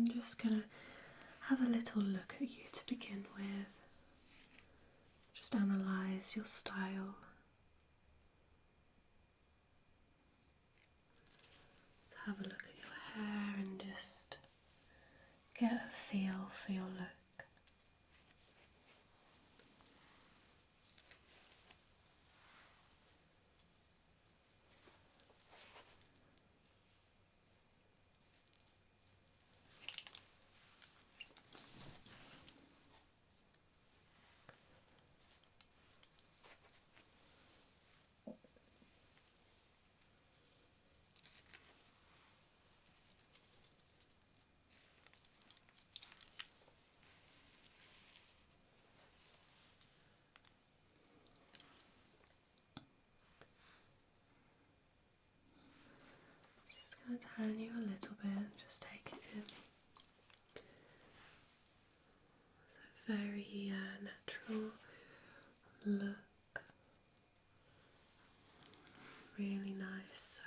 I'm just going to have a little look at you to begin with. Just analyse your style. So have a look at your hair and just get a feel for your look. Just going to turn you a little bit, just take it in. It's a very natural look, really nice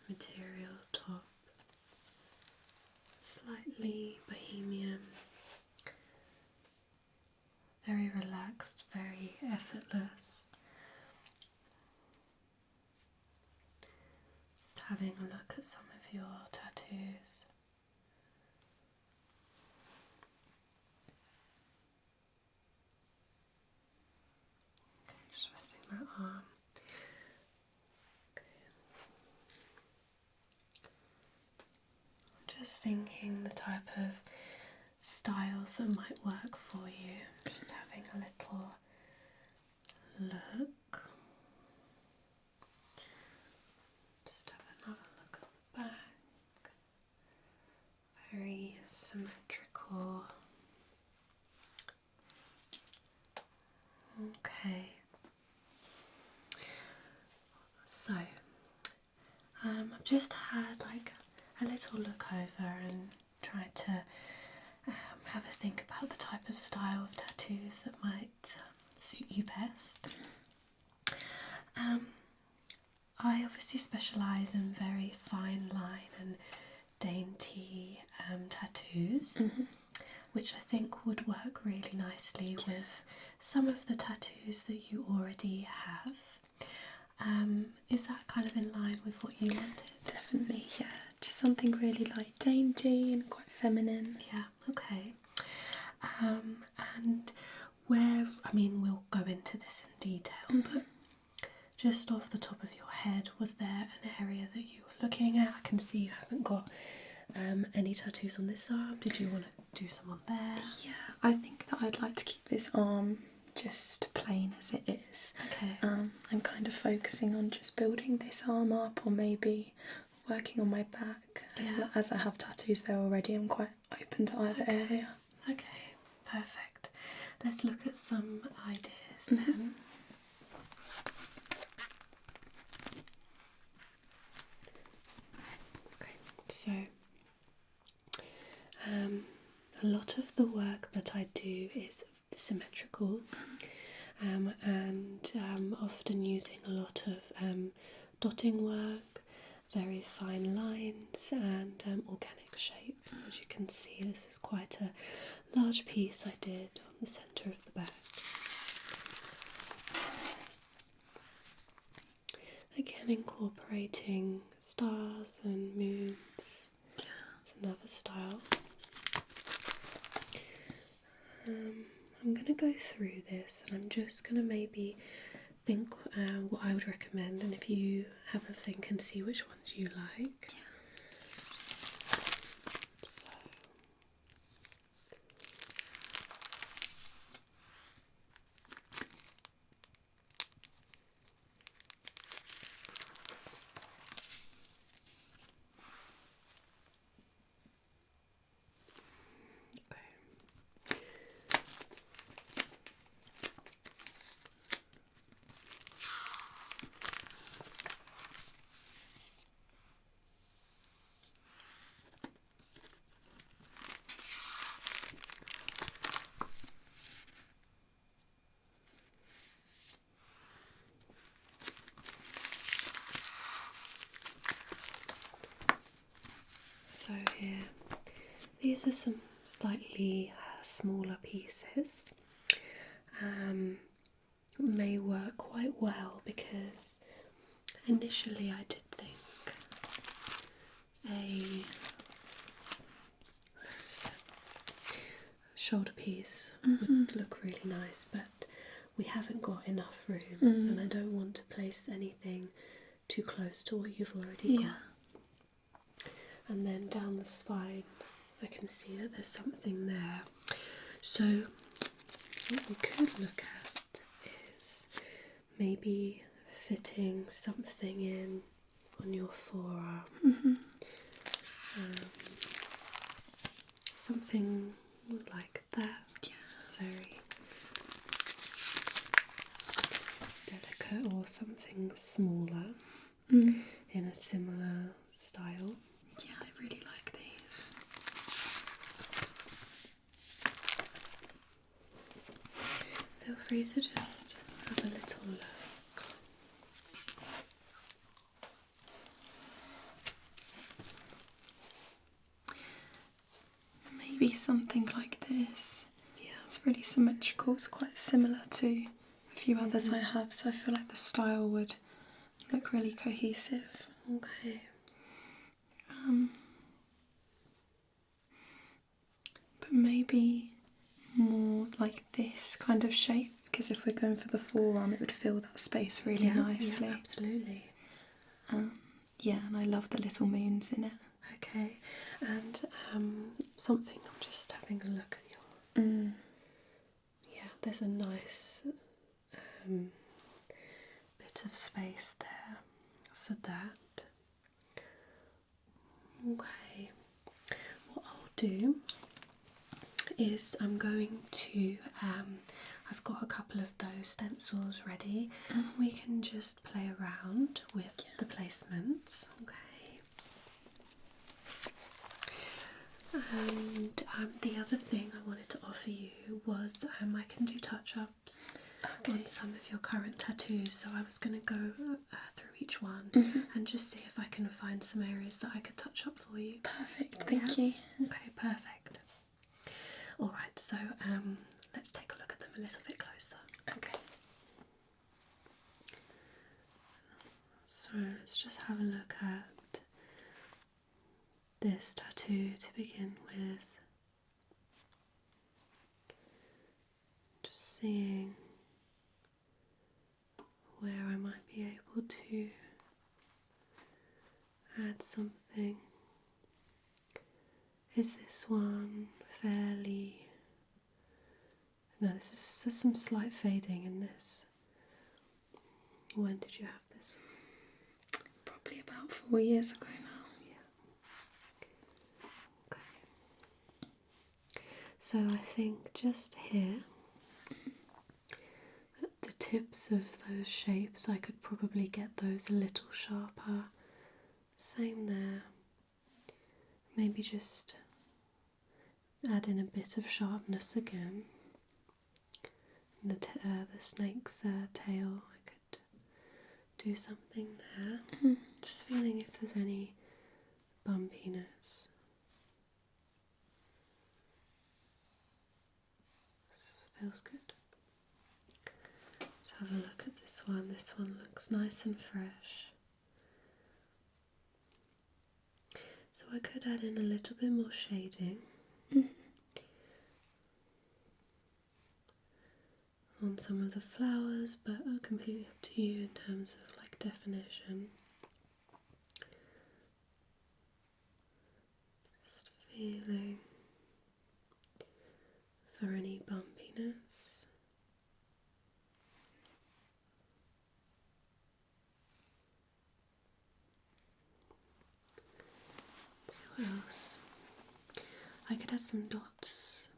material top, slightly bohemian, very relaxed, very effortless. Just having a look at some of your tattoos. Okay, just resting that arm. Just thinking the type of styles that might work for you. Just having a little look. Just have another look at the back. Very symmetrical. Okay. So, I've just had like a little look over and tried to have a think about the type of style of tattoos that might suit you best. I obviously specialise in very fine line and dainty tattoos, which I think would work really nicely with some of the tattoos that you already have. Is that kind of in line with what you wanted? Definitely, yeah. Just something really like dainty and quite feminine. Yeah, okay. And we'll go into this in detail, but just off the top of your head, was there an area that you were looking at? I can see you haven't got any tattoos on this arm. Did you want to do some on there? Yeah, I think that I'd like to keep this arm just plain as it is. Okay. I'm kind of focusing on just building this arm up, or maybe working on my back. Yeah. As I have tattoos there already, I'm quite open to either area. Okay, perfect. Let's look at some ideas then. Okay, so a lot of the work that I do is symmetrical, and often using a lot of dotting work, very fine lines and organic shapes. As you can see, this is quite a large piece I did on the centre of the back. Again, incorporating stars and moons. It's another style. I'm going to go through this and I'm just going to maybe think what I would recommend, and if you have a think and see which ones you like. So, these are some slightly smaller pieces. May work quite well because initially I did think a shoulder piece would look really nice, but we haven't got enough room and I don't want to place anything too close to what you've already got. And then down the spine I can see that there's something there. So what we could look at is maybe fitting something in on your forearm. Something like that. Yes. Very delicate, or something smaller in a similar style. Yeah, I really like these. Feel free to just have a little look. Maybe something like this. Yeah. It's really symmetrical. It's quite similar to a few others I have, so I feel like the style would look really cohesive. Okay. But maybe more like this kind of shape, because if we're going for the forearm it would fill that space really nicely. Yeah, absolutely. Yeah, and I love the little moons in it. Okay, and something, I'm just having a look at your... Yeah, there's a nice bit of space there for that. Okay, what I'll do is I'm going to, I've got a couple of those stencils ready. We can just play around with the placements. Okay. And the other thing I wanted to offer you was I can do touch-ups on some of your current tattoos, so I was going to go through each one and just see if I can find some areas that I could touch up for you. Perfect, thank you. Okay, perfect. Alright, so let's take a look at them a little bit closer. Okay. So let's just have a look at this tattoo to begin with. Just seeing where I might be able to add something. Is this one fairly... No, there's some slight fading in this. When did you have this? Probably about 4 years ago now. Yeah. Okay. So I think just here, at the tips of those shapes, I could probably get those a little sharper. Same there. Maybe just add in a bit of sharpness again. The snake's tail, I could do something there. Just feeling if there's any bumpiness. This feels good. Let's have a look at this one. This one looks nice and fresh. So I could add in a little bit more shading. On some of the flowers, but completely up to you in terms of like definition. Just feeling for any bumpiness. So what else? I could add some dots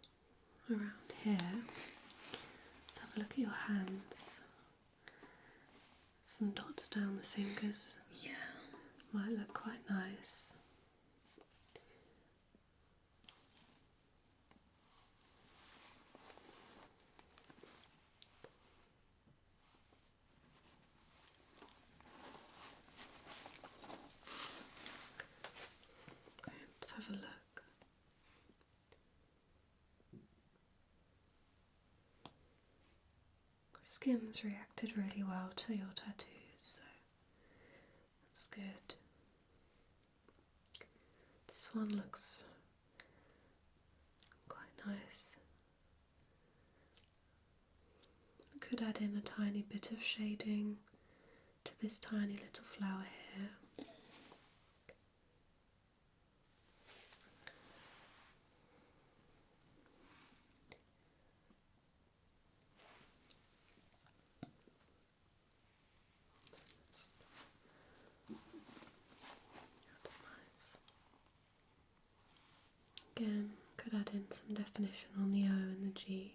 around here. Let's have a look at your hands. Some dots down the fingers. Yeah. Might look quite nice. Okay, let's have a look. skin's reacted really well to your tattoos, so that's good. This one looks quite nice. Could add in a tiny bit of shading to this tiny little flower here. That's nice. Again, could add in some definition on the O and the G.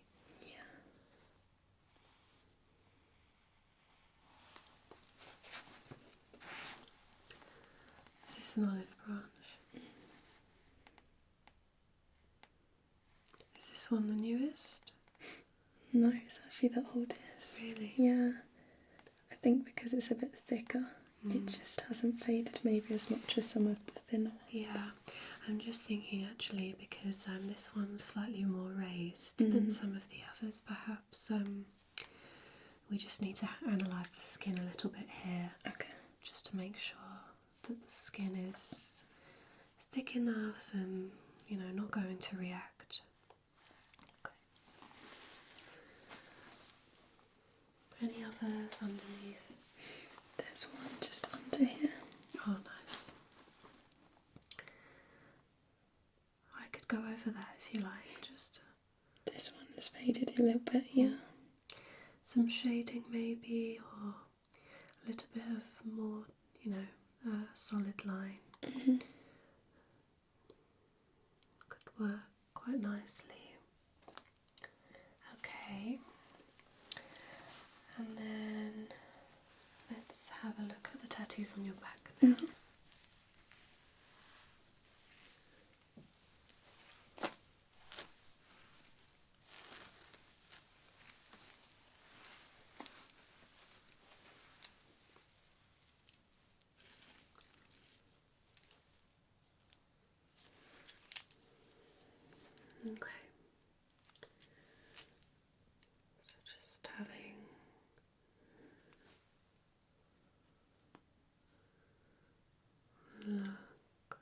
Is this an olive branch? Is this one the newest? No, it's actually the oldest. Really? Yeah. I think because it's a bit thicker, it just hasn't faded maybe as much as some of the thinner ones. Yeah, I'm just thinking actually because this one's slightly more raised than some of the others perhaps. We just need to analyse the skin a little bit here. Okay. Just to make sure that the skin is thick enough and, you know, not going to react. Okay. Any others underneath? There's one just under here. Oh, nice. I could go over that if you like, just This one has faded a little bit, yeah. some shading maybe, or a little bit of more, you know, solid line. Could work quite nicely. Okay. And then let's have a look at the tattoos on your back now. Okay. So just having a look.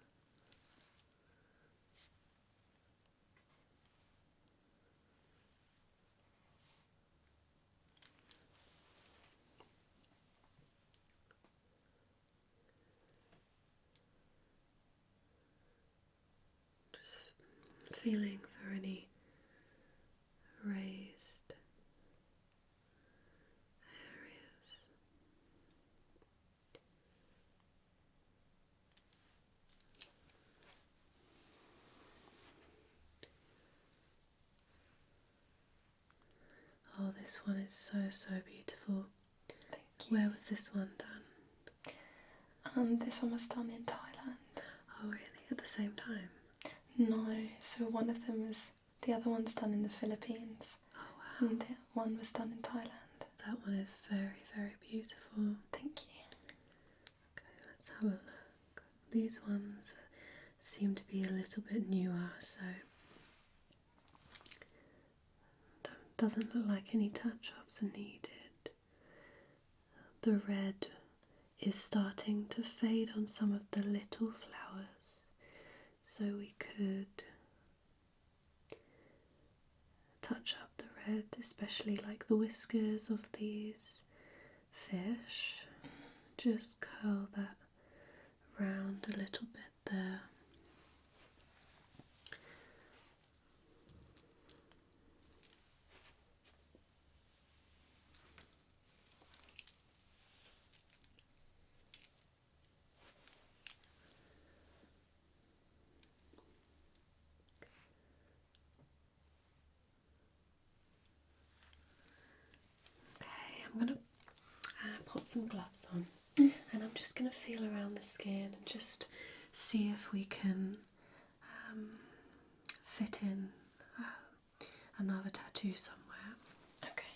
Just feeling for any raised areas. Oh, this one is so beautiful. Thank you. Where was this one done? This one was done in Thailand. Oh, really? At the same time? No, so one of them was, the other one's done in the Philippines. Oh, wow. And the one was done in Thailand. That one is very beautiful. Thank you. Okay, let's have a look. These ones seem to be a little bit newer, so doesn't look like any touch-ups are needed. The red is starting to fade on some of the little flowers, so we could touch up the red, especially like the whiskers of these fish. Just curl that round a little bit there. I'm going to pop some gloves on and I'm just going to feel around the skin and just see if we can fit in another tattoo somewhere. Okay.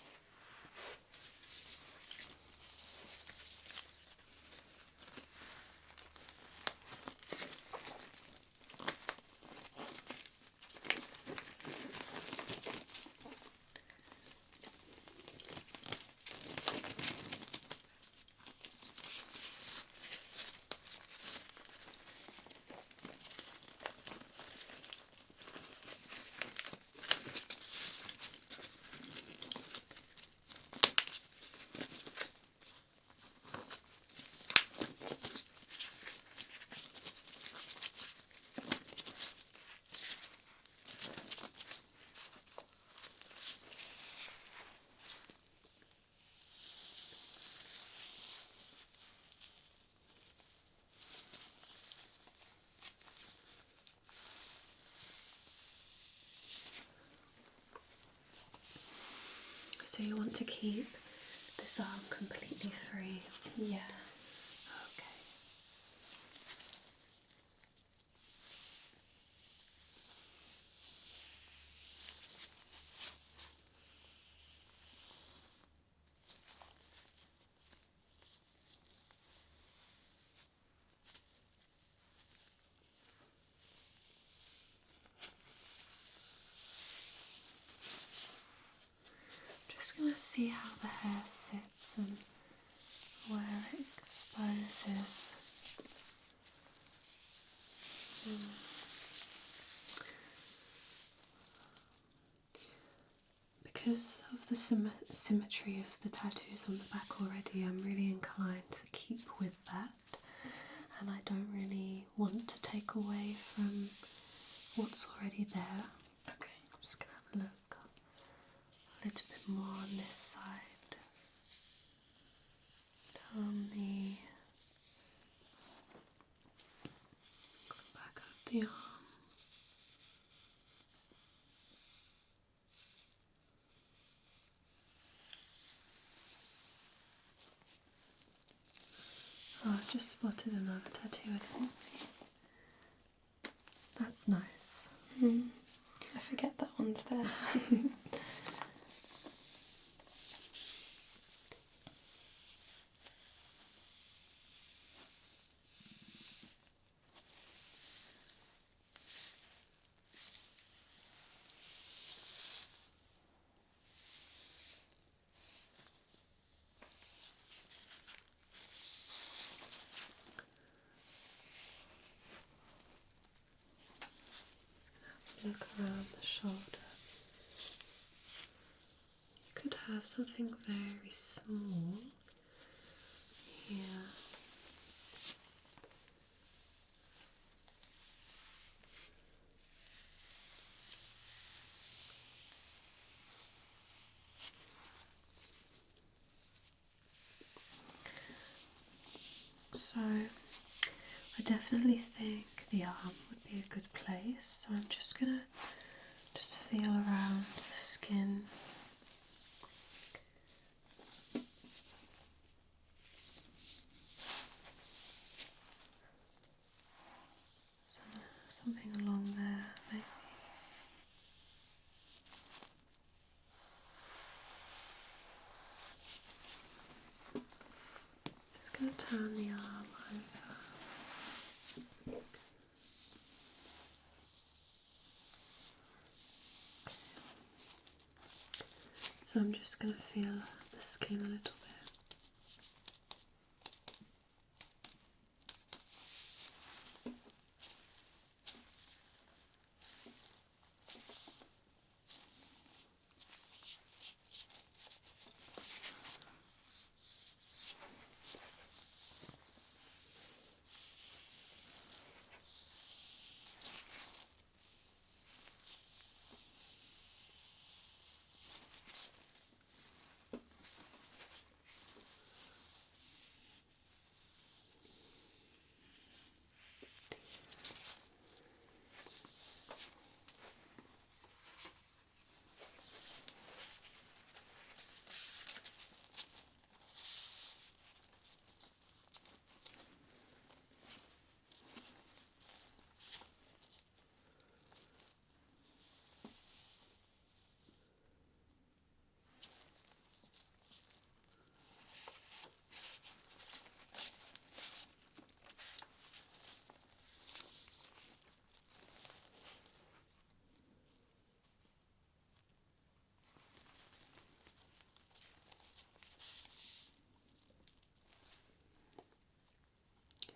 So you want to keep this arm completely free? Yeah. Okay. Just going to see how the hair sits and where it exposes. Because of the symmetry of the tattoos on the back already, I'm really inclined to keep with that, and I don't really want to take away from what's already there. Okay. I'm just going to have a look a little bit more on this side, down the back of the arm. Oh, I've just spotted another tattoo I didn't see. That's nice. I forget that one's there. Look around the shoulder. You could have something very small here. So I definitely think the arm would be a good place. So I'm just gonna feel around the skin. Something along there, maybe. Just going to turn the arm over. So I'm just going to feel the skin a little bit.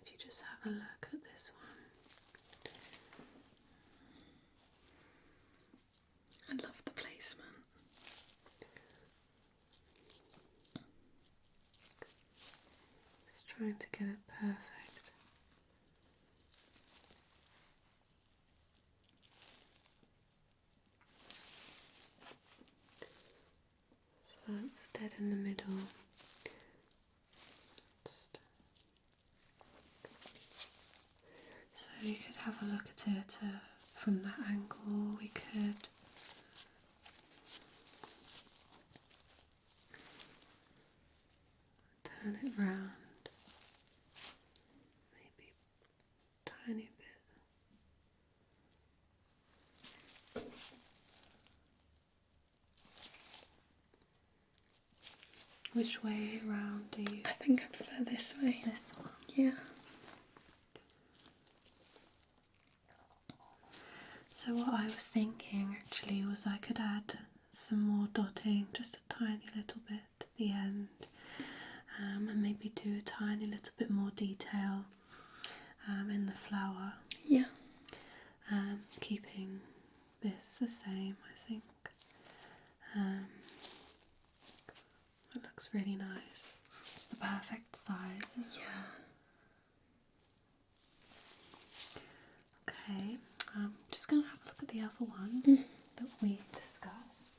If you just have a look at this one. I love the placement. Just trying to get it perfect. So that's dead in the middle. So you could have a look at it from that angle. We could Which way round do you? I think I prefer this way. This one? Yeah. So what I was thinking actually was I could add some more dotting, just a tiny little bit at the end, and maybe do a tiny little bit more detail in the flower. Yeah. Keeping this the same, I think. It looks really nice. It's the perfect size as well. Okay, I'm just going to have a look at the other one that we discussed.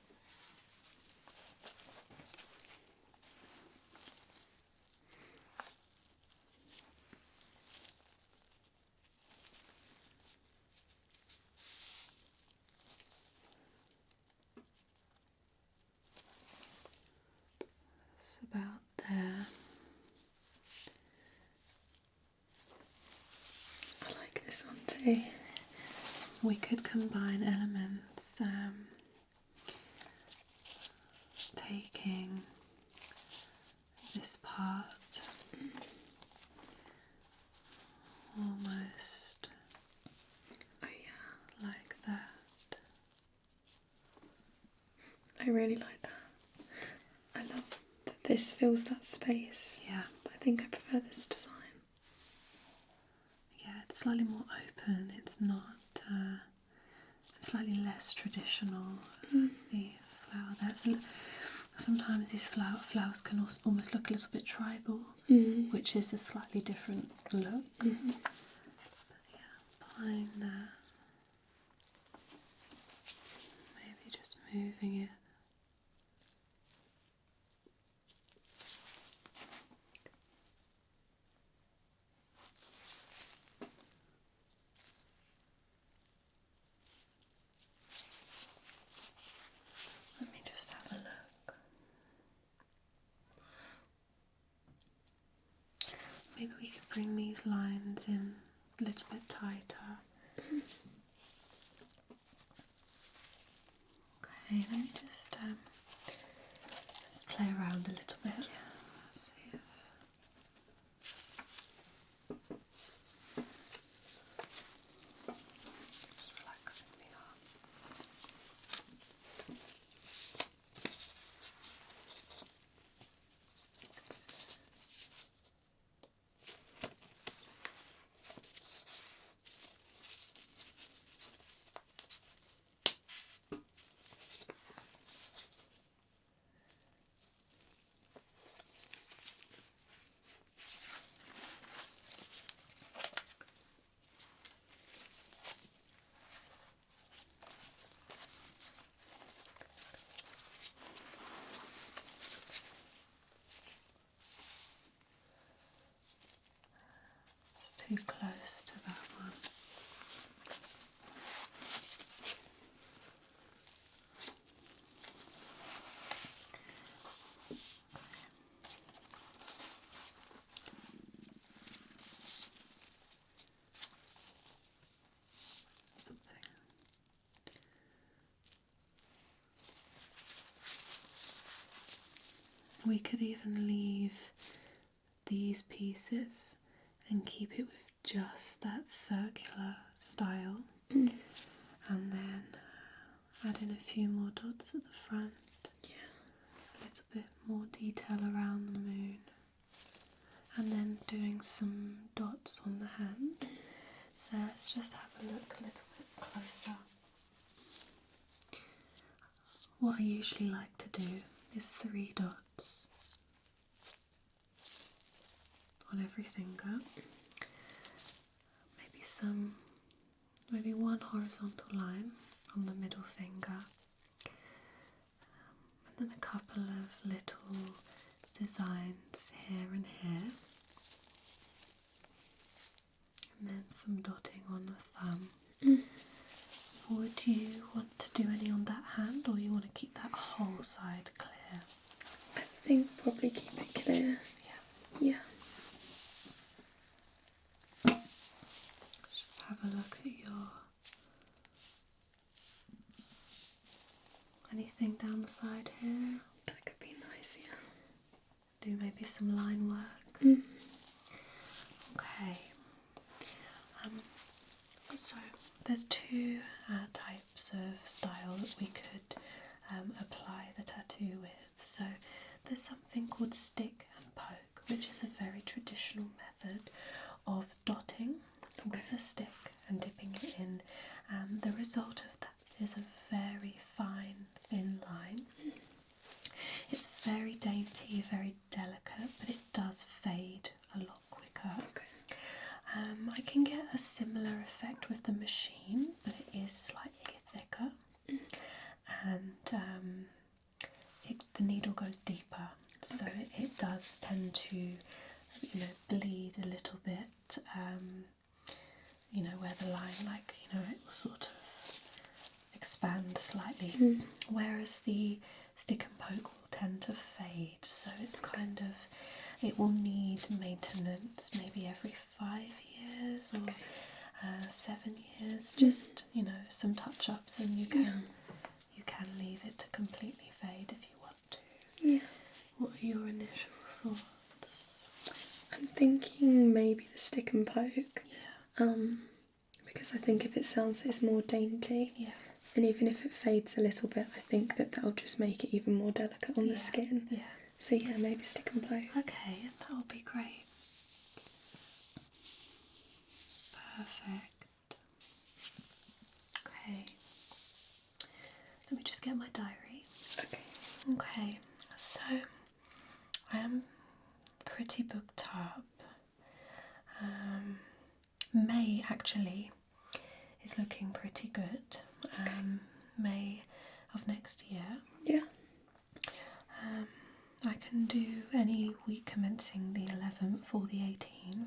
It's about there. I like this one too. We could combine elements, taking this part almost like that. I really like that. I love that this fills that space. Yeah. But I think I prefer this design. Yeah, it's slightly more open. It's not slightly less traditional as the flower. Sometimes these flowers can also almost look a little bit tribal, which is a slightly different look. But yeah, applying that. Maybe just moving it. Let me just have a look. Maybe we could bring these lines in a little bit tighter. Okay, let me just play around a little bit. See if just relaxing the arm. It's too close to that one. We could even leave these pieces and keep it with just that circular style, and then add in a few more dots at the front. A little bit more detail around the moon, and then doing some dots on the hand. So let's just have a look a little bit closer. What I usually like to do is 3 dots on every finger. Maybe one horizontal line on the middle finger, and then a couple of little designs here and here, and then some dotting on the thumb. Would you want to do any on that hand, or you want to keep that whole side clear? I think probably keep it clear. Yeah. Just have a look at anything down the side here. That could be nice, yeah. do maybe some line work. Okay. So there's two types of style that we could apply the tattoo with. So there's something called stick and poke, which is a very traditional method of dotting with a stick and dipping it in. The result of that is a very fine, thin line. It's very dainty, very delicate, but it does fade a lot quicker. I can get a similar effect with the machine, but it is slightly thicker, and the needle goes deeper, so it does tend to, bleed a little bit. Where the line, it will sort of expand slightly, whereas the stick and poke will tend to fade. So it's it will need maintenance maybe every 5 years or 7 years. Just some touch-ups, and you can leave it to completely fade if you want to. Yeah. What are your initial thoughts? I'm thinking maybe the stick and poke. Yeah. Because I think if it sounds it's more dainty, and even if it fades a little bit, I think that'll just make it even more delicate on the skin. Yeah. So yeah, maybe stick and poke. Okay, that will be great. Perfect. Okay. Let me just get my diary. Okay, so I am pretty booked up. May actually is looking pretty good. May of next year. Yeah. I can do any week commencing the 11th or the 18th.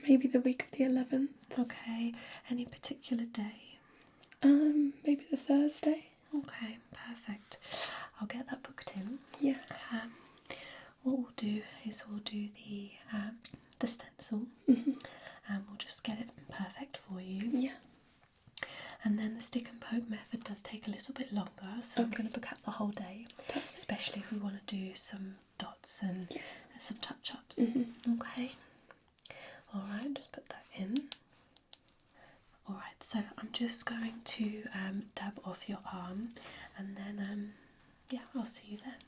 Maybe the week of the 11th. Okay, any particular day? Maybe the Thursday. Okay, perfect. I'll get that booked in. Yeah. What we'll do is we'll do the stencil, and we'll just get it perfect for you. Yeah. And then the stick and poke method does take a little bit longer, so I'm going to book out the whole day, especially if we want to do some dots and some touch-ups. Okay. All right, just put that in. All right, so I'm just going to dab off your arm, and then I'll see you then.